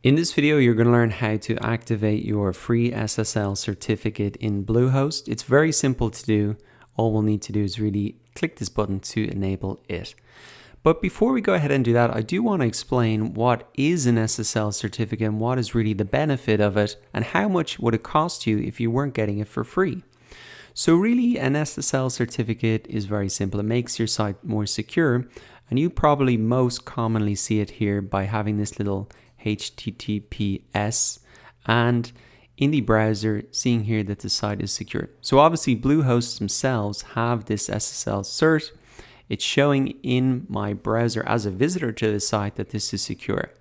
In this video, you're going to learn how to activate your free SSL certificate in Bluehost. It's very simple to do. All we'll need to do is really click this button to enable it. But before we go ahead and do that, I do want to explain what is an SSL certificate and what is really the benefit of it and how much would it cost you if you weren't getting it for free. So really, an SSL certificate is very simple. It makes your site more secure, and you probably most commonly see it here by having this little HTTPS and in the browser seeing here that the site is secure. So obviously Bluehost themselves have this SSL cert. It's showing in my browser as a visitor to the site that this is secure.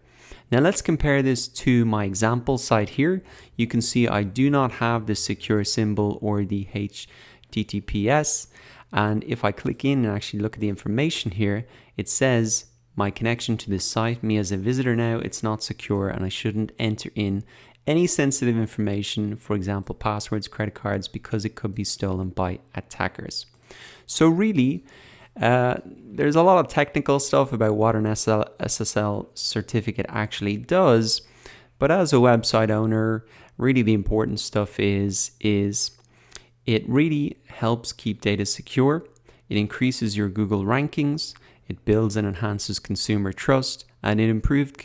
Now let's compare this to my example site here. You can see I do not have the secure symbol or the HTTPS. And if I click in and actually look at the information here, it says my connection to this site, me as a visitor now, it's not secure and I shouldn't enter in any sensitive information, for example, passwords, credit cards, because it could be stolen by attackers. So really, there's a lot of technical stuff about what an SSL certificate actually does, but as a website owner, really the important stuff is it really helps keep data secure. It increases your Google rankings. It builds and enhances consumer trust, and it improved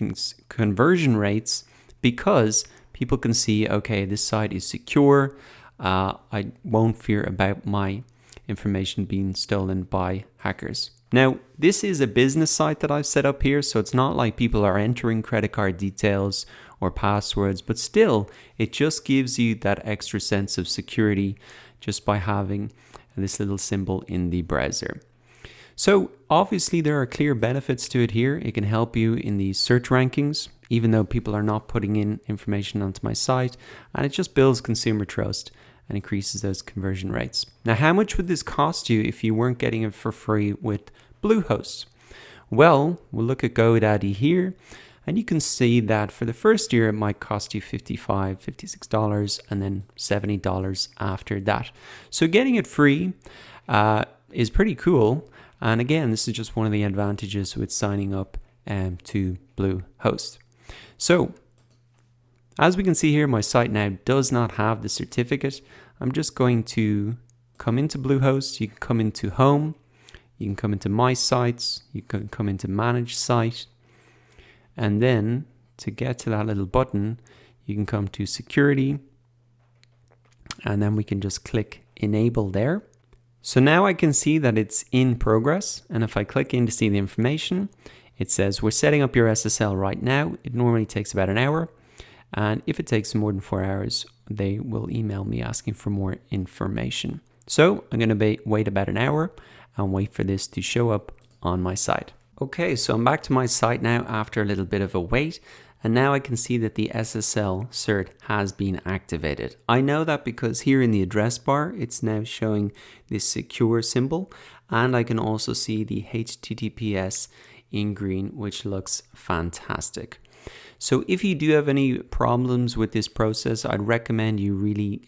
conversion rates because people can see, okay, this site is secure. I won't fear about my information being stolen by hackers. Now, this is a business site that I've set up here, so it's not like people are entering credit card details or passwords, but still, it just gives you that extra sense of security just by having this little symbol in the browser. So obviously there are clear benefits to it here. It can help you in the search rankings, even though people are not putting in information onto my site, and it just builds consumer trust and increases those conversion rates. Now, how much would this cost you if you weren't getting it for free with Bluehost? Well, we'll look at GoDaddy here, and you can see that for the first year, it might cost you $55, $56, and then $70 after that. So getting it free is pretty cool. And again, this is just one of the advantages with signing up to Bluehost. So as we can see here, my site now does not have the certificate. I'm just going to come into Bluehost. You can come into Home. You can come into My Sites. You can come into Manage Site. And then to get to that little button, you can come to Security. And then we can just click Enable there. So now I can see that it's in progress, and if I click in to see the information, it says we're setting up your SSL right now. It normally takes about an hour, and if it takes more than 4 hours, they will email me asking for more information. So I'm going to wait about an hour and wait for this to show up on my site. Okay, so I'm back to my site now after a little bit of a wait. And now I can see that the SSL cert has been activated. I know that because here in the address bar, it's now showing this secure symbol. And I can also see the HTTPS in green, which looks fantastic. So if you do have any problems with this process, I'd recommend you really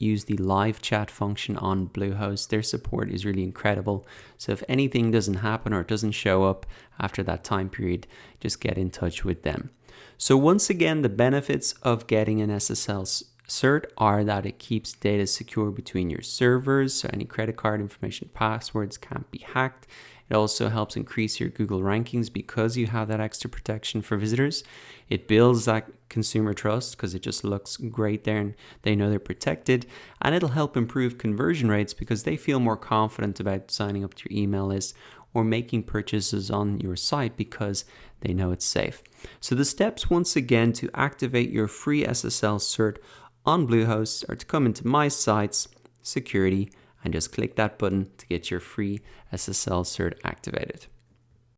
use the live chat function on Bluehost. Their support is really incredible. So if anything doesn't happen or it doesn't show up after that time period, just get in touch with them. So once again, the benefits of getting an SSL cert are that it keeps data secure between your servers, so any credit card information, passwords can't be hacked. It also helps increase your Google rankings because you have that extra protection for visitors. It builds that consumer trust because it just looks great there and they know they're protected. And it'll help improve conversion rates because they feel more confident about signing up to your email list or making purchases on your site because they know it's safe. So the steps once again to activate your free SSL cert on Bluehost are to come into My Sites, Security, and just click that button to get your free SSL cert activated.